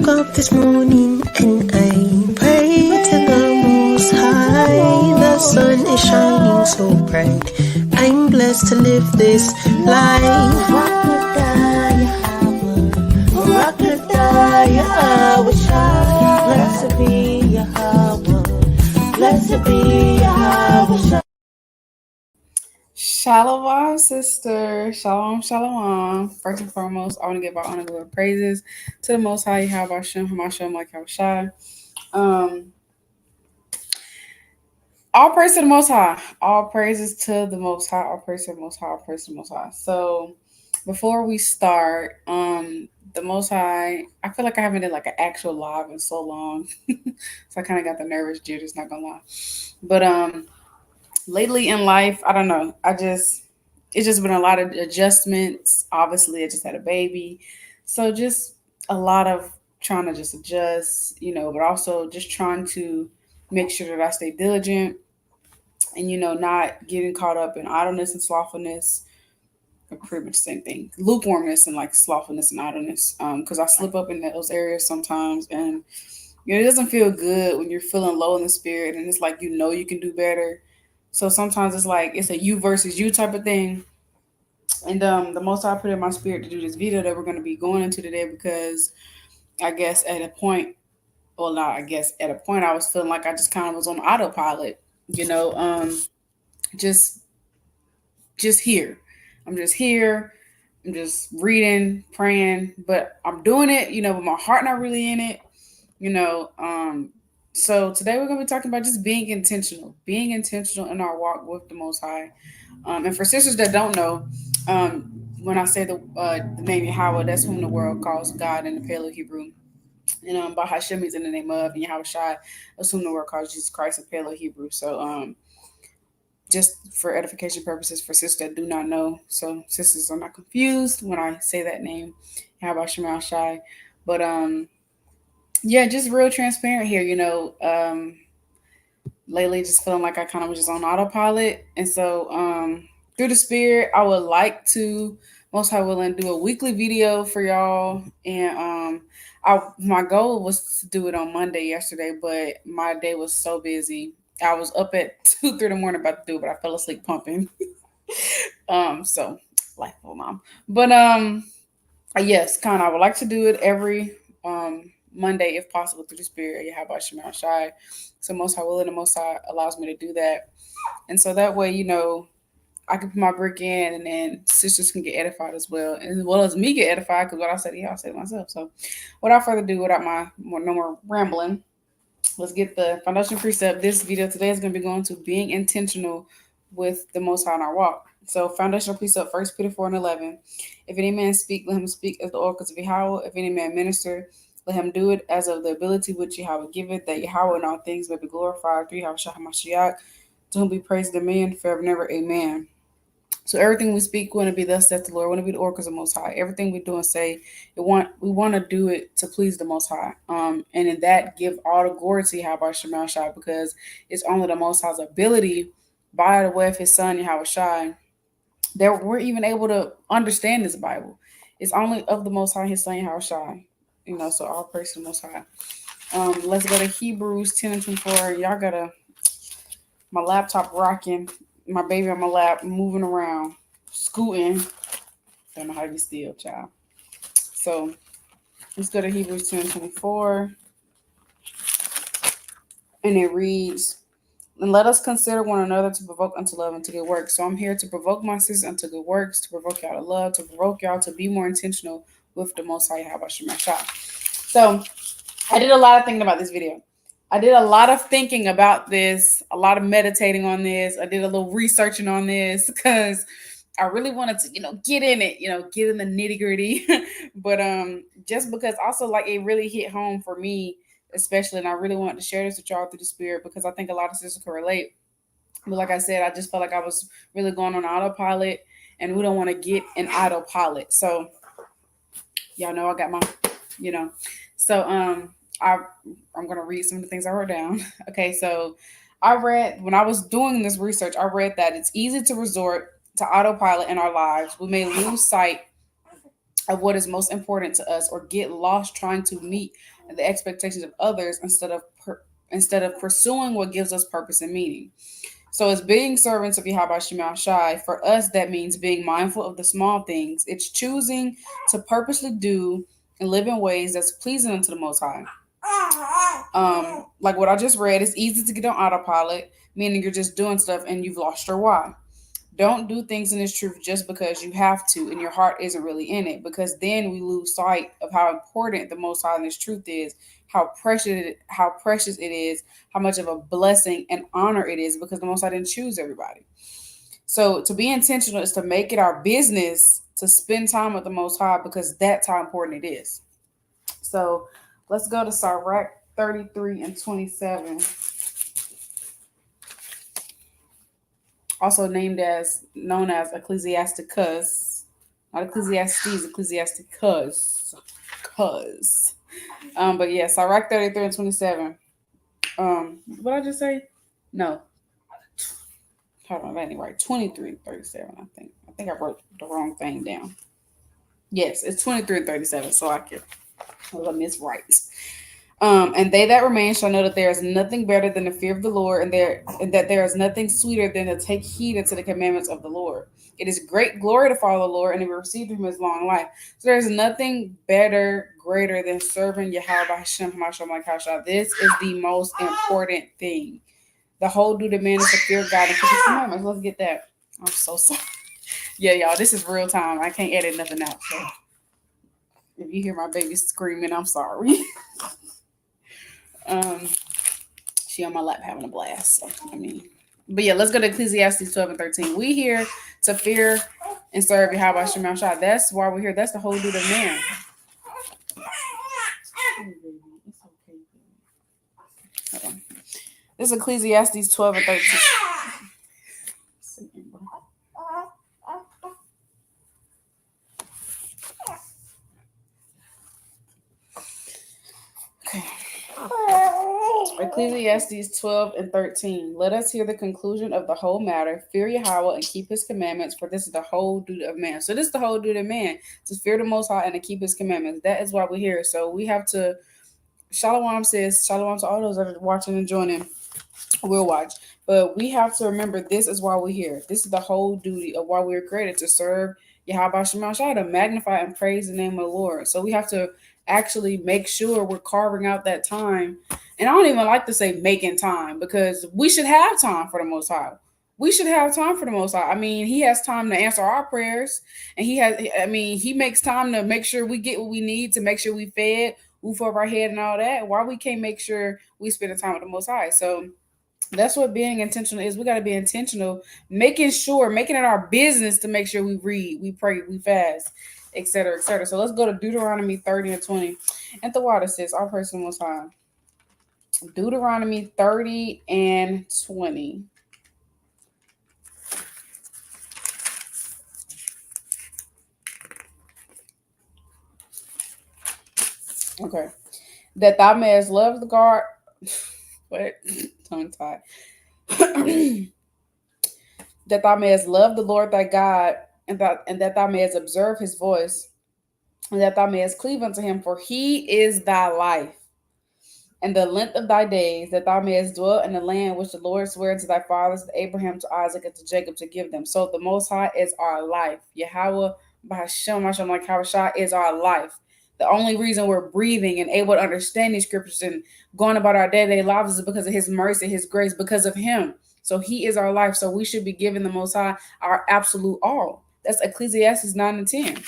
up this morning and I pray to the Most High. The sun is shining so bright. I'm blessed to live this life. Blessed be Yahawah. Blessed be Yahawah. Shalom, sister. Shalom, shalom. First and foremost, I want to give our honor, glory, praises to the Most High, Bahasham, Yahawashi. All praise to the Most High. All praises to the Most High. All praise to the Most High. All praise to the Most High. So, before we start, the Most High, I feel like I haven't done like an actual live in so long, so I kind of got the nervous jitters. Not gonna lie, but lately in life, I don't know. It's just been a lot of adjustments. Obviously, I just had a baby, so just a lot of trying to just adjust, but also just trying to make sure that I stay diligent and not getting caught up in idleness and slothfulness. Pretty much the same thing, lukewarmness and like slothfulness and idleness. Because I slip up in those areas sometimes, and it doesn't feel good when you're feeling low in the spirit, and it's like you can do better. So sometimes it's like it's a you versus you type of thing. And the most I put in my spirit to do this video that we're going to be going into today because I guess at a point, well, not I guess at a point I was feeling like I just kind of was on autopilot, you know, just just here. I'm just here. I'm just reading, praying, but I'm doing it, but my heart not really in it, you know. So today we're gonna be talking about just being intentional in our walk with the Most High. And for sisters that don't know, um, when I say the name Yahawah, that's whom the world calls God in the Paleo Hebrew. And Bahasham is in the name of, and Yahawashi, that's whom the world calls Jesus Christ in Paleo Hebrew. So just for edification purposes for sisters that do not know, so sisters are not confused when I say that name, Yahawashi Shai. But yeah, just real transparent here, lately just feeling like I kind of was just on autopilot. And so through the spirit, I would like to most high willing do a weekly video for y'all. And my goal was to do it on Monday yesterday, but my day was so busy. I was up at 2, 3 in the morning about to do it, but I fell asleep pumping. So life of a mom. But yes, kind of I would like to do it every Monday if possible through the spirit. Yeah, how about Shemar Shai? So most high willing and most high allows me to do that. And so that way, I can put my brick in and then sisters can get edified as well as me get edified because what I said, I'll say it myself. So without further ado, without no more rambling, let's get the foundation precept. This video today is going to be going to being intentional with the Most High in our walk. So foundational precept, 1 Peter 4:11. If any man speak, let him speak as the oracles of Yahawah. If any man minister, let him do it as of the ability which Yahawah giveth, that Yahawah in all things may be glorified through Yahawashi HaMashiach, to whom be praised dominion forever and ever. Amen. So everything we speak want to be thus saith the Lord, want to be the oracles of the Most High. Everything we do and say, we want to do it to please the Most High. And in that, give all the glory to Yahweh Shema Shai, because it's only the Most High's ability by the way of His Son Yahweh Shai that we're even able to understand this Bible. It's only of the Most High, His Son Yahweh Shai. So all praise to the Most High. Let's go to Hebrews 10:24. Y'all gotta my laptop rocking, my baby on my lap, moving around, scooting. Don't know how to be still, child. So let's go to Hebrews 10:24. And it reads, and let us consider one another to provoke unto love and to good works. So I'm here to provoke my sisters unto good works, to provoke y'all to love, to provoke y'all to be more intentional with the Most High Yahawashi. So I did a lot of thinking about this video. I did a lot of thinking about this, a lot of meditating on this. I did a little researching on this because I really wanted to, get in it, get in the nitty gritty. But just because also like it really hit home for me, especially, and I really wanted to share this with y'all through the spirit because I think a lot of sisters can relate. But like I said, I just felt like I was really going on autopilot, and we don't want to get an autopilot. So y'all know I got my, So I'm gonna read some of the things I wrote down. Okay, so I read when I was doing this research, I read that it's easy to resort to autopilot in our lives. We may lose sight of what is most important to us or get lost trying to meet and the expectations of others instead of pursuing what gives us purpose and meaning. So, as being servants of Yahawashi, for us, that means being mindful of the small things. It's choosing to purposely do and live in ways that's pleasing unto the Most High. Like what I just read, it's easy to get on autopilot, meaning you're just doing stuff and you've lost your why. Don't do things in this truth just because you have to and your heart isn't really in it, because then we lose sight of how important the Most High in this truth is, how precious it is, how much of a blessing and honor it is, because the Most High didn't choose everybody. So to be intentional is to make it our business to spend time with the Most High, because that's how important it is. So let's go to Sirach 33 and 27. Also known as Ecclesiasticus, not Ecclesiastes, Ecclesiasticus, but yeah, Sirach 33 and 27. What did I just say? No, hold on, that ain't right. 23 and 37. I think I wrote the wrong thing down. Yes, it's 23 and 37. So I was miswrite. And they that remain shall know that there is nothing better than the fear of the Lord, and that there is nothing sweeter than to take heed unto the commandments of the Lord. It is great glory to follow the Lord, and to receive from his long life. So there is nothing better, greater than serving Yahawah, Bahasham, Hamashem. This is the most important thing. The whole duty of man is to fear God and keep his commandments. Let's get that. I'm so sorry. Yeah, y'all, this is real time. I can't edit nothing out. So if you hear my baby screaming, I'm sorry. She on my lap having a blast. So, but yeah, let's go to Ecclesiastes 12 and 13. We here to fear and serve Yahweh Shema Shah. That's why we're here. That's the whole duty of man. Hold on. This is Ecclesiastes 12 and 13. Okay. Ecclesiastes 12 and 13. Let us hear the conclusion of the whole matter. Fear Yahawah and keep his commandments, for this is the whole duty of man. So this is the whole duty of man, to fear the Most High and to keep his commandments. That is why we're here. So we have to, Shalom says, Shalom to all those that are watching and joining. We'll watch. But we have to remember this is why we're here. This is the whole duty of why we were created, to serve Yahweh Shema Shah, to magnify and praise the name of the Lord. So we have to actually make sure we're carving out that time. And I don't even like to say making time, because we should have time for the Most High. We should have time for the Most High. He has time to answer our prayers, and he makes time to make sure we get what we need, to make sure we fed, roof over our head and all that. Why we can't make sure we spend the time with the Most High? So that's what being intentional is. We got to be intentional, making it our business to make sure we read, we pray, we fast, etc., etc. So let's go to Deuteronomy 30 and 20. And the water says, our person Most High. Deuteronomy 30 and 20. Okay. That thou mayest love the God. What? Tongue tied. That thou mayest love the Lord thy God, and that thou mayest observe his voice, and that thou mayest cleave unto him, for he is thy life, and the length of thy days, that thou mayest dwell in the land which the Lord sware to thy fathers, to Abraham, to Isaac, and to Jacob, to give them. So the Most High is our life. Yahawah, Bahasham, is our life. The only reason we're breathing and able to understand these scriptures and going about our day-to-day lives is because of his mercy, his grace, because of him. So he is our life. So we should be giving the Most High our absolute all. That's Ecclesiastes 9 and 10.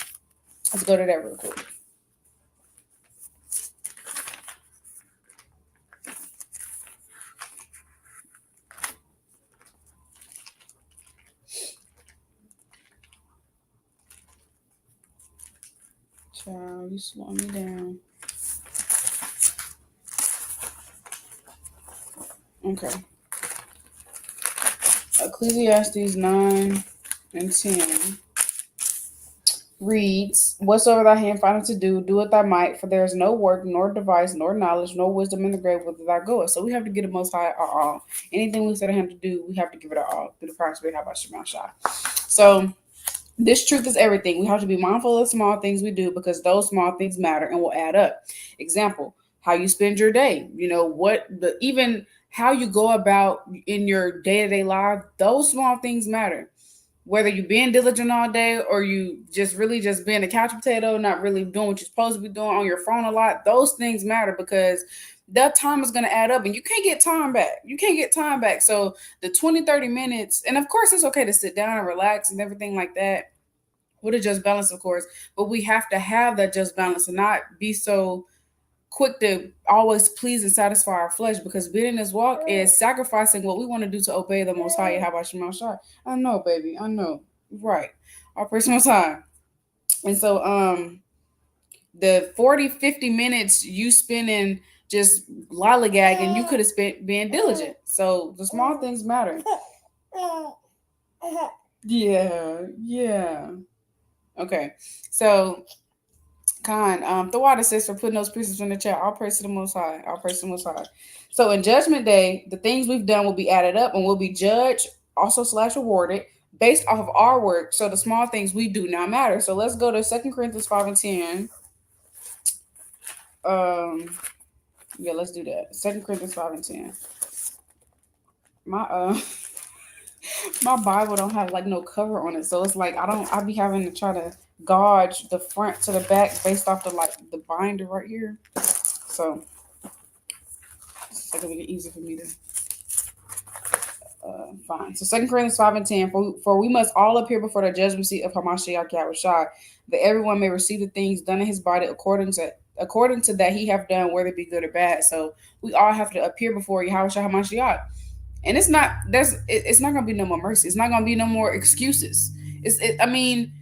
Let's go to that real quick. Child, you slow me down. Okay. Ecclesiastes 9 and 10 reads, whatsoever thy hand findeth to do, do it thy might, for there is no work, nor device, nor knowledge, nor wisdom in the grave whither thou goest. So we have to give the Most High our all. Anything we set our hand to do, we have to give it our all through the Christ we have by Shema Shah. So this truth is everything. We have to be mindful of the small things we do, because those small things matter and will add up. Example, how you spend your day, what the even how you go about in your day-to-day life. Those small things matter. Whether you being diligent all day or you just really just being a couch potato, not really doing what you're supposed to be doing on your phone a lot, those things matter because that time is going to add up and you can't get time back. You can't get time back. So the 20-30 minutes, and of course it's okay to sit down and relax and everything like that with a just balance, of course, but we have to have that just balance and not be so quick to always please and satisfy our flesh, because being in this walk is sacrificing what we want to do to obey the Most High. How about you, Most High? I know, baby. I know. Right. Our person Most High. And so, the 40-50 minutes you spending just lollygagging, you could have spent being diligent. So the small things matter. Yeah. Yeah. Okay. So Khan, the water says for putting those precepts in the chat. All praise to the Most High. All praise to the Most High. So in Judgment Day, the things we've done will be added up and will be judged, also / rewarded based off of our work. So the small things we do now matter. So let's go to 2 Corinthians 5:10. Yeah, let's do that. 2 Corinthians 5:10. My my Bible don't have like no cover on it, so it's like I be having to try to gauge the front to the back based off the binder right here. So it's like it'll be easy for me to find. So 2 Corinthians 5:10, for we must all appear before the judgment seat of Hamashiach Yahawashi, that everyone may receive the things done in his body according to that he have done, whether it be good or bad. So we all have to appear before Yahawashi Hamashiach. And it's not gonna be no more mercy. It's not gonna be no more excuses. I mean,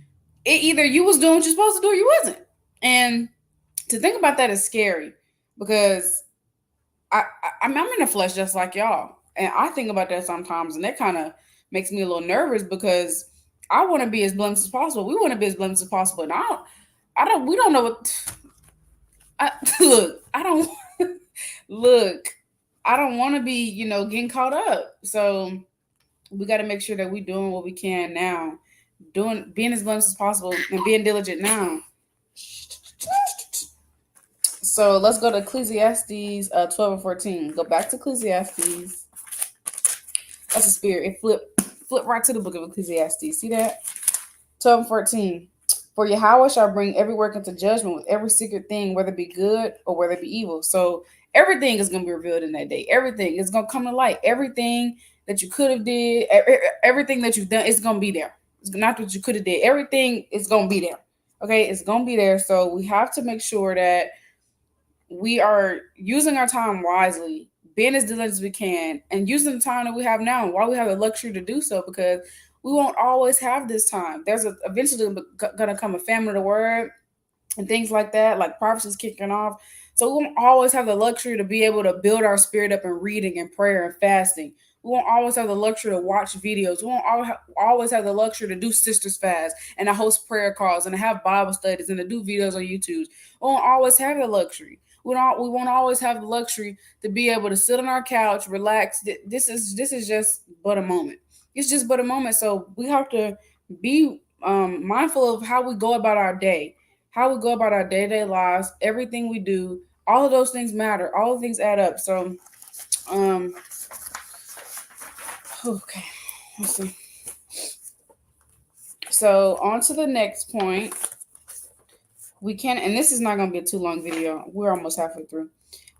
it either you was doing what you're supposed to do or you wasn't. And to think about that is scary because I'm in the flesh just like y'all, and I think about that sometimes, and that kind of makes me a little nervous because I want to be as blameless as possible. We want to be as blameless as possible, and we don't know what. Look, I don't look. I don't want to be, getting caught up. So we got to make sure that we're doing what we can now, being as blameless as possible, and being diligent now. So let's go to Ecclesiastes 12:14. Go back to Ecclesiastes. That's a spirit. It flip right to the book of Ecclesiastes. See that? 12:14. For Yahawah shall bring every work into judgment with every secret thing, whether it be good or whether it be evil. So everything is going to be revealed in that day. Everything is going to come to light. Everything that you could have did, everything that you've done, it's going to be there. It's not what you could have did. Everything is going to be there. Okay, it's going to be there. So we have to make sure that we are using our time wisely, being as diligent as we can, and using the time that we have now, and while we have the luxury to do so, because we won't always have this time. There's eventually going to come a famine of the word and things like that, like prophecies kicking off. So we won't always have the luxury to be able to build our spirit up in reading and prayer and fasting. We won't always have the luxury to watch videos. We won't always have the luxury to do sisters fast and to host prayer calls and to have Bible studies and to do videos on YouTube. We won't always have the luxury. We won't always have the luxury to be able to sit on our couch, relax. This is just but a moment. It's just but a moment. So we have to be mindful of how we go about our day, how we go about our day-to-day lives, everything we do. All of those things matter. All of things add up. So, okay, let's see. So on to the next point. We can't, and this is not going to be a too long video. We're almost halfway through.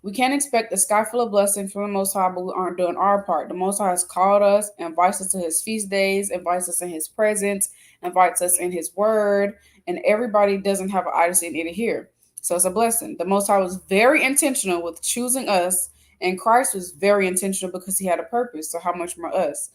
We can't expect a sky full of blessings from the Most High, but we aren't doing our part. The Most High has called us, invites us to his feast days, invites us in his presence, invites us in his word, and everybody doesn't have an eye to see and ear to hear. So it's a blessing. The Most High was very intentional with choosing us, and Christ was very intentional because he had a purpose. So how much more us?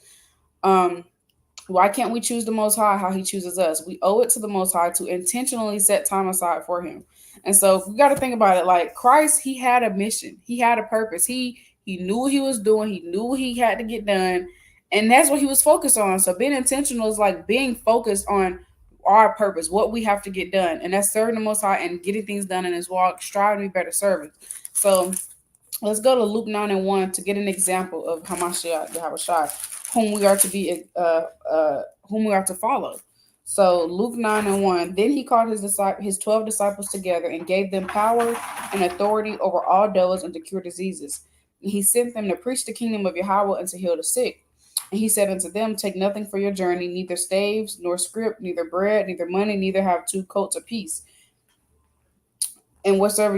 Why can't we choose the Most High how he chooses us? We owe it to the Most High to intentionally set time aside for him. And so we got to think about it like Christ, he had a mission. He had a purpose. He knew what he was doing. He knew what he had to get done. And that's what he was focused on. So being intentional is like being focused on our purpose, what we have to get done. And that's serving the Most High and getting things done in his walk, striving to be better servants. So let's go to Luke 9:1 to get an example of Hamashiach, Yahawashi, whom we are to be, whom we are to follow. So Luke 9:1. Then he called his 12 disciples together and gave them power and authority over all devils and to cure diseases. And he sent them to preach the kingdom of Yahawah and to heal the sick. And he said unto them, take nothing for your journey, neither staves, nor scrip, neither bread, neither money, neither have two coats apiece. And whatsoever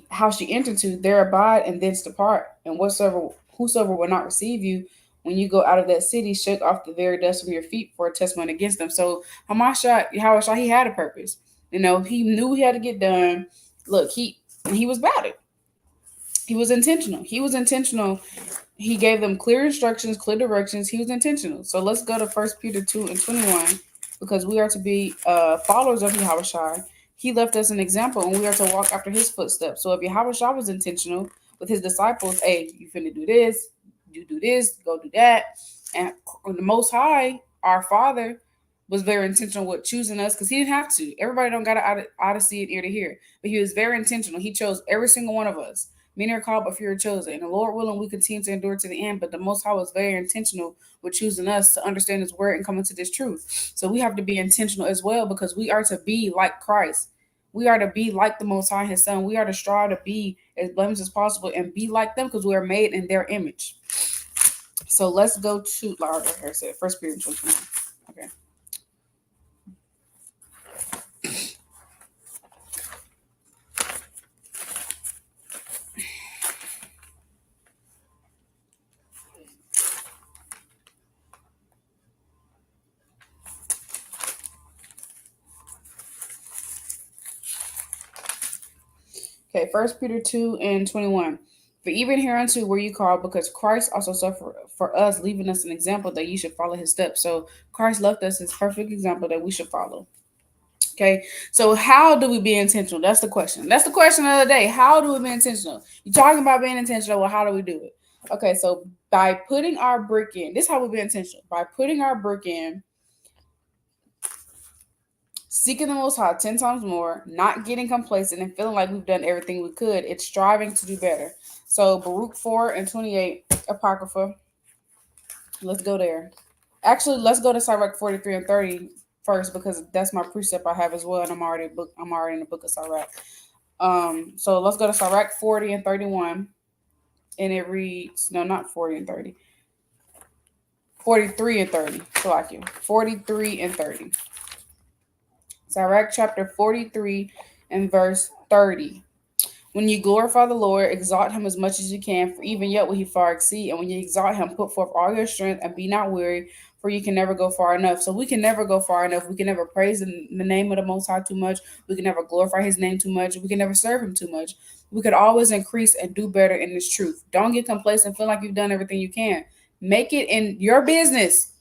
house ye enter to, there abide and thence depart. And whosoever will not receive you, when you go out of that city, shake off the very dust from your feet for a testimony against them. So Yahawashi, he had a purpose. He knew he had to get done. Look, he was about it. He was intentional. He gave them clear instructions, clear directions. He was intentional. So let's go to 1 Peter 2:21, because we are to be followers of Yahawashi. He left us an example, and we are to walk after his footsteps. So if Yahawashi was intentional with his disciples, hey, you finna do this, you do this, go do that. And the Most High, our Father, was very intentional with choosing us, because he didn't have to. Everybody don't got an eye to see and ear to hear. But he was very intentional. He chose every single one of us. Many are called, but few are chosen. And the Lord willing, we continue to endure to the end. But the Most High was very intentional with choosing us to understand His word and come into this truth. So we have to be intentional as well, because we are to be like Christ. We are to be like the Most High, His Son. We are to strive to be as blameless as possible and be like them, because we are made in their image. So let's go to Lord here said 1 Peter 2:21. Okay. Okay, 1 Peter 2:21. For even hereunto were you called, because Christ also suffered for us, leaving us an example that you should follow his steps. So Christ left us his perfect example that we should follow. Okay, so how do we be intentional? That's the question. That's the question of the day. How do we be intentional? You're talking about being intentional. Well, how do we do it? Okay, so by putting our brick in, this is how we be intentional. By putting our brick in, seeking the Most High 10 times more, not getting complacent and feeling like we've done everything we could. It's striving to do better. So Baruch 4:28, Apocrypha. Let's go there. Actually, let's go to Sirach 43:30 first, because that's my precept I have as well, and I'm already in the book of Sirach. So let's go to Sirach 40:31, and it reads, no, not 40:30, 43:30. So like you, 43:30. Sirach chapter 43 and verse 30. When you glorify the Lord, exalt him as much as you can, for even yet will he far exceed. And when you exalt him, put forth all your strength and be not weary, for you can never go far enough. So we can never go far enough. We can never praise the name of the Most High too much. We can never glorify his name too much. We can never serve him too much. We could always increase and do better in this truth. Don't get complacent, feel like you've done everything you can. Make it in your business.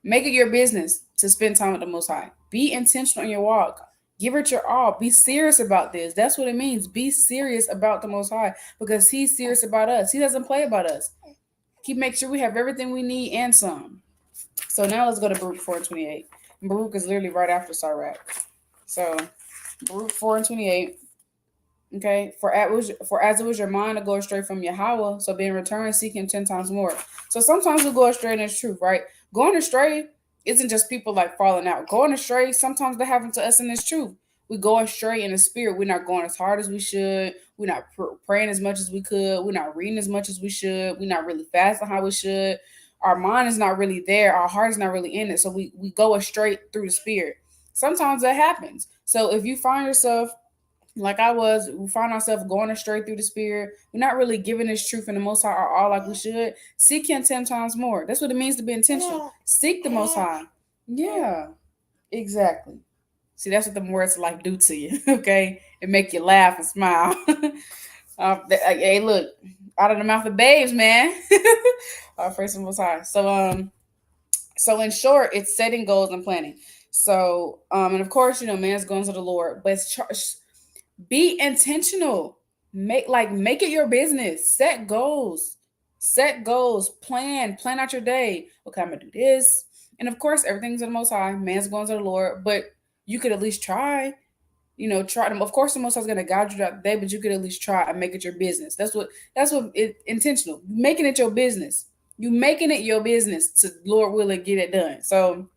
Make it your business to spend time with the Most High. Be intentional in your walk. Give it your all. Be serious about this. That's what it means. Be serious about the Most High, because he's serious about us. He doesn't play about us. He makes sure we have everything we need and some. So now let's go to Baruch 4:28. Baruch is literally right after Sirach. So Baruch 4:28. Okay, for as it was your mind to go astray from Yahawah, so being returned, seek him 10 times more. So sometimes we go astray, and it's truth, right? Going astray isn't just people like falling out. Going astray, sometimes that happens to us, in this truth. We go astray in the spirit. We're not going as hard as we should. We're not praying as much as we could. We're not reading as much as we should. We're not really fasting how we should. Our mind is not really there. Our heart is not really in it. So we go astray through the spirit. Sometimes that happens. So if you find yourself like we find ourselves going astray through the spirit. We're not really giving this truth and the Most High our all like we should. Seek him 10 times more. That's what it means to be intentional. Seek the Most High. Yeah, exactly. See, that's what the words of life do to you. Okay, it make you laugh and smile. Hey, look, out of the mouth of babes, man. Praise the Most High. So in short, it's setting goals and planning. So, and of course, man's going to the Lord, but be intentional. Make it your business. Set goals. Plan out your day. Okay, I'm gonna do this. And of course, everything's in the Most High. Man's going to the Lord, but you could at least try. Try them. Of course, the Most High is gonna guide you throughout the day, but you could at least try and make it your business. That's what intentional. Making it your business. You making it your business to Lord willing get it done. So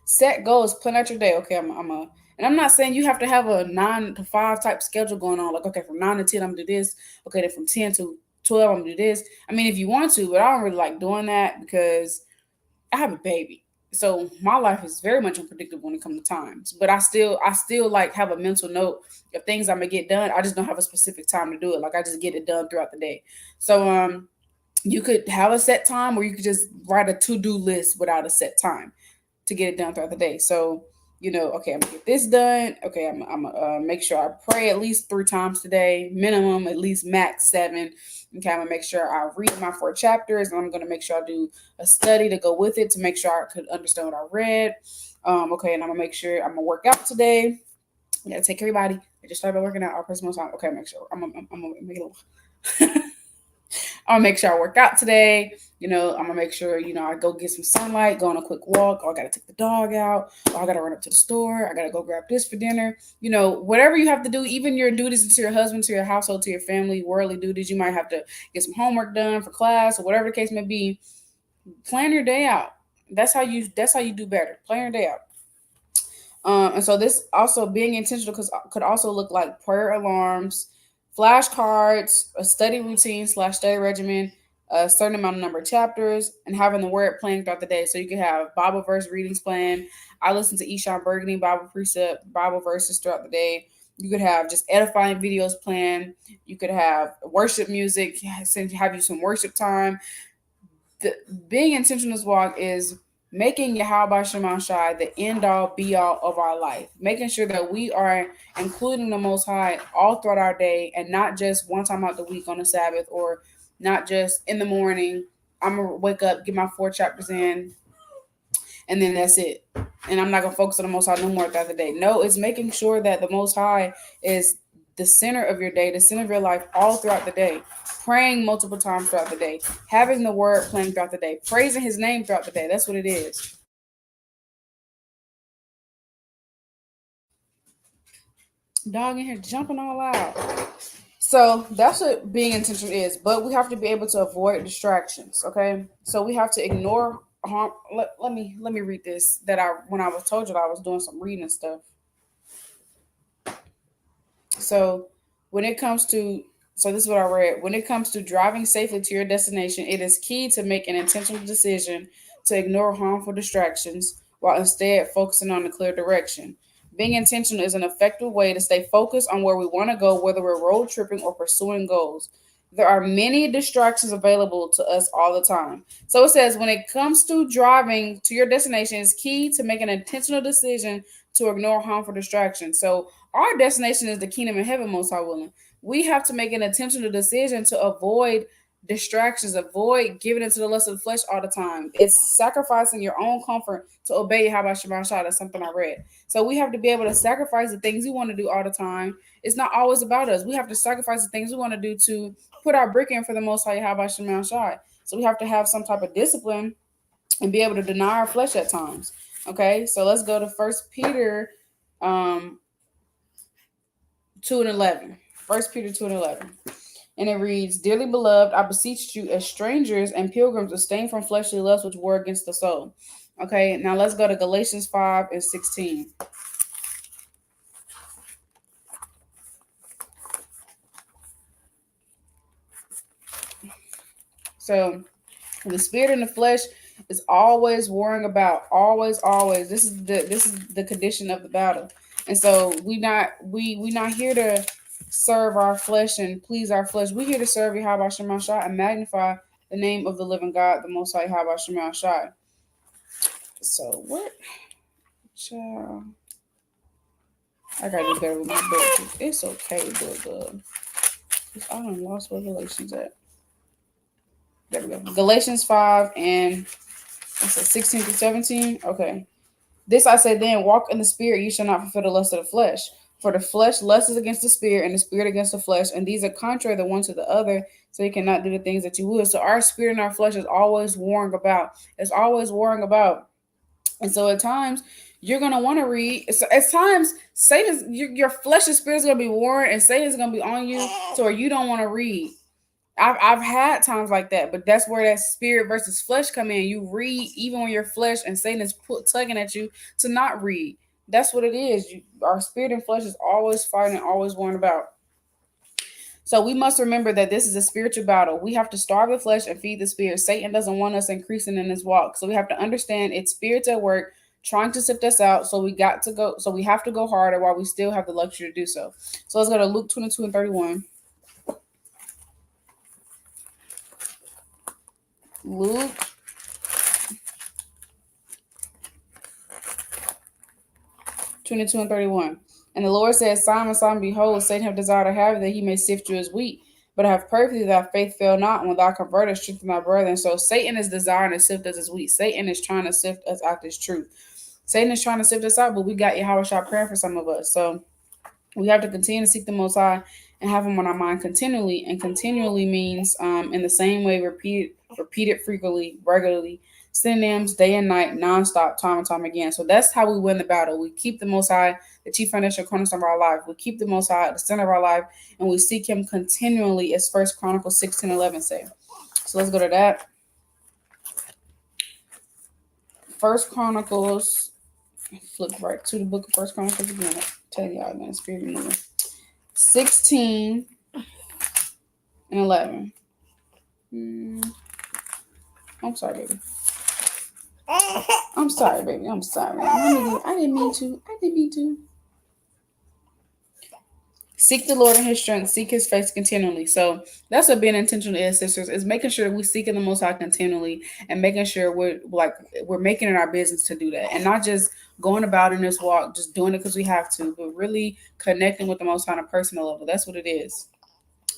Set goals, plan out your day. Okay, I'm a, and I'm not saying you have to have a 9 to 5 type schedule going on. Like, okay, from 9 to 10, I'm gonna do this. Okay, then from 10 to 12, I'm gonna do this. I mean, if you want to, but I don't really like doing that because I have a baby. So my life is very much unpredictable when it comes to times. But I still like have a mental note of things I'm gonna get done. I just don't have a specific time to do it. Like I just get it done throughout the day. So you could have a set time or you could just write a to-do list without a set time to get it done throughout the day. So, okay, I'm gonna get this done. Okay, I'm gonna make sure I pray at least 3 times today, minimum, at least max 7. Okay, I'm gonna make sure I read my 4 chapters, and I'm gonna make sure I do a study to go with it to make sure I could understand what I read. Okay, and I'm gonna make sure I'm gonna work out today. I gotta take care of everybody. I just started working out our personal time. Okay, make sure I'm gonna make it. I'm gonna make sure I work out today. I'm gonna make sure, I go get some sunlight, go on a quick walk. Oh, I gotta take the dog out. Oh, I gotta run up to the store. I gotta go grab this for dinner. Whatever you have to do, even your duties to your husband, to your household, to your family, worldly duties, you might have to get some homework done for class or whatever the case may be. Plan your day out. That's how you do better. Plan your day out. And so this also being intentional could also look like prayer alarms, flashcards, a study routine slash study regimen, a certain amount of number of chapters, and having the word playing throughout the day. So you can have Bible verse readings planned. I listen to Eshawn Burgundy Bible precept, Bible verses throughout the day. You could have just edifying videos planned. You could have worship music, have you some worship time. The being intentional this walk is making Yahawah Shai the end all be all of our life, making sure that we are including the Most High all throughout our day and not just one time out the week on the Sabbath or not just in the morning. I'm gonna wake up, get my 4 chapters in, and then that's it. And I'm not gonna focus on the Most High no more throughout the day. No, it's making sure that the Most High is the center of your day, the center of your life all throughout the day. Praying multiple times throughout the day, having the word playing throughout the day, praising his name throughout the day. That's what it is. Dog in here jumping all out. So that's what being intentional is. But we have to be able to avoid distractions. Okay. So we have to ignore harm. Let me read this that I when I was told you that I was doing some reading and stuff. So when it comes to so this is what I read. When it comes to driving safely to your destination, it is key to make an intentional decision to ignore harmful distractions while instead focusing on the clear direction. Being intentional is an effective way to stay focused on where we want to go, whether we're road tripping or pursuing goals. There are many distractions available to us all the time. So it says when it comes to driving to your destination, it's key to make an intentional decision to ignore harmful distractions. So our destination is the kingdom of heaven, most high willing. We have to make an intentional decision to avoid distractions, avoid giving into the lust of the flesh all the time. It's sacrificing your own comfort to obey how about Shabbat Shah. That's something I read. So we have to be able to sacrifice the things we want to do all the time. It's not always about us. We have to sacrifice the things we want to do to put our brick in for the most high how about Shabbat Shah. So we have to have some type of discipline and be able to deny our flesh at times. Okay, so let's go to First Peter um, 2 and 11. First Peter 2 and 11. And it reads, Dearly beloved, I beseech you as strangers and pilgrims abstain from fleshly lusts which war against the soul. Okay, now let's go to Galatians 5 and 16. So the spirit and the flesh is always warring about, always. This is the condition of the battle. And so we not here to serve our flesh and please our flesh. We're here to serve Yahweh Shema Shai and magnify the name of the living God, the Most High Yahweh Shema Shai. So what? Child, I gotta do better with my book. It's okay, but I don't lost where Galatians at. There we go. Galatians 5 and 16 to 17. Okay. This I say then, walk in the spirit, you shall not fulfill the lust of the flesh. For the flesh lusts against the spirit, and the spirit against the flesh, and these are contrary the one to the other, so you cannot do the things that you would. So our spirit and our flesh is always warring about. It's always warring about. And so at times you're gonna want to read. So at times Satan's your flesh and spirit is gonna be warring, and Satan's gonna be on you, so you don't want to read. I've had times like that, but that's where that spirit versus flesh come in. You read even when your flesh and Satan is tugging at you to not read. That's what it is. Our spirit and flesh is always fighting, always worrying about. So we must remember that this is a spiritual battle. We have to starve the flesh and feed the spirit. Satan doesn't want us increasing in this walk. So we have to understand it's spirits at work trying to sift us out. So we have to go harder while we still have the luxury to do so. So let's go to Luke 22 and 31. Luke 22 and 31. And the Lord said, Simon, Simon, behold, Satan have desired to have you that he may sift you as wheat. But I have prayed for thee that thy faith fail not, and when thou convertest, strengthen thy brethren. So Satan is desiring to sift us as wheat. Satan is trying to sift us out this truth. Satan is trying to sift us out, but we got Yahawashi praying for some of us. So we have to continue to seek the Most High and have Him on our mind continually. And continually means in the same way, repeated frequently, regularly, synonyms, day and night, nonstop, time and time again. So that's how we win the battle. We keep the Most High the chief foundational cornerstone of our life. We keep the Most High at the center of our life, and we seek Him continually, as 1 Chronicles 16:11 say. So let's go to that. 1 Chronicles, flip right to the book of 1 Chronicles again. I'll tell y'all, man, spirit moving. 16 and 11. I'm sorry, baby. I'm sorry, baby. I'm sorry. I didn't mean to. Seek the Lord in His strength. Seek His face continually. So that's what being intentional is, sisters. Is making sure that we seek in the Most High continually, and making sure we're making it our business to do that, and not just going about in this walk, just doing it because we have to, but really connecting with the Most High on a personal level. That's what it is.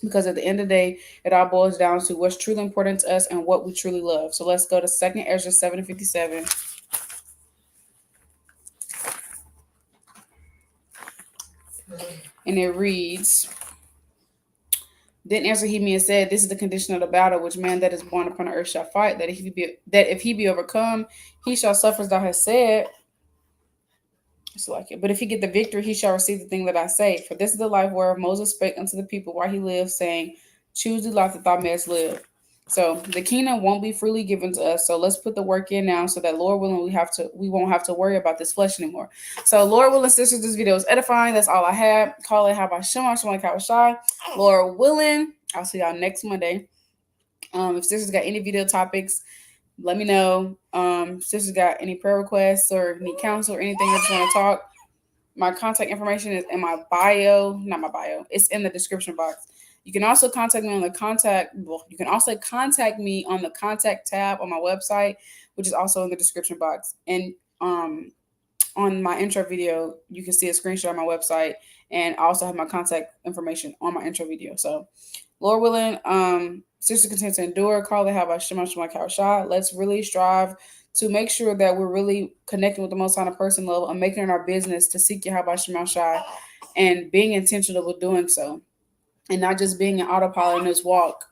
Because at the end of the day, it all boils down to what's truly important to us and what we truly love. So let's go to 2 Ezra 7:57. And it reads, Then answered he me and said, This is the condition of the battle which man that is born upon the earth shall fight, that if he be overcome, he shall suffer as thou hast said. It's like it. But if he get the victory, he shall receive the thing that I say. For this is the life whereof Moses spake unto the people while he lived, saying, Choose the life that thou mayest live. So the kingdom won't be freely given to us. So let's put the work in now, so that Lord willing, we won't have to worry about this flesh anymore. So Lord willing, sisters, this video is edifying. That's all I had. Call it Bahasham, Yahawashi. Lord willing, I'll see y'all next Monday. If sisters got any video topics, let me know. Sisters got any prayer requests or any counsel or anything you just want to talk. My contact information is in my bio. Not my bio. It's in the description box. You can also contact me on the contact. Well, you can also contact me on the contact tab on my website, which is also in the description box. And on my intro video, you can see a screenshot of my website, and I also have my contact information on my intro video. So, Lord willing, sisters continue to endure. Call it Yahawashi. Let's really strive to make sure that we're really connecting with the Most High on a personal level and making it our business to seek Yahawashi and being intentional with doing so, and not just being an autopilot in this walk.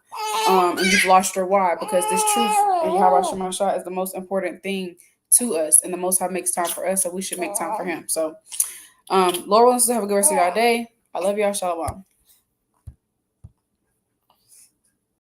And you've lost your why, because this truth in Yahawashi is the most important thing to us, and the Most High makes time for us, so we should make time for Him. So, Lord willing, to have a good rest of your day. I love y'all. Shalom.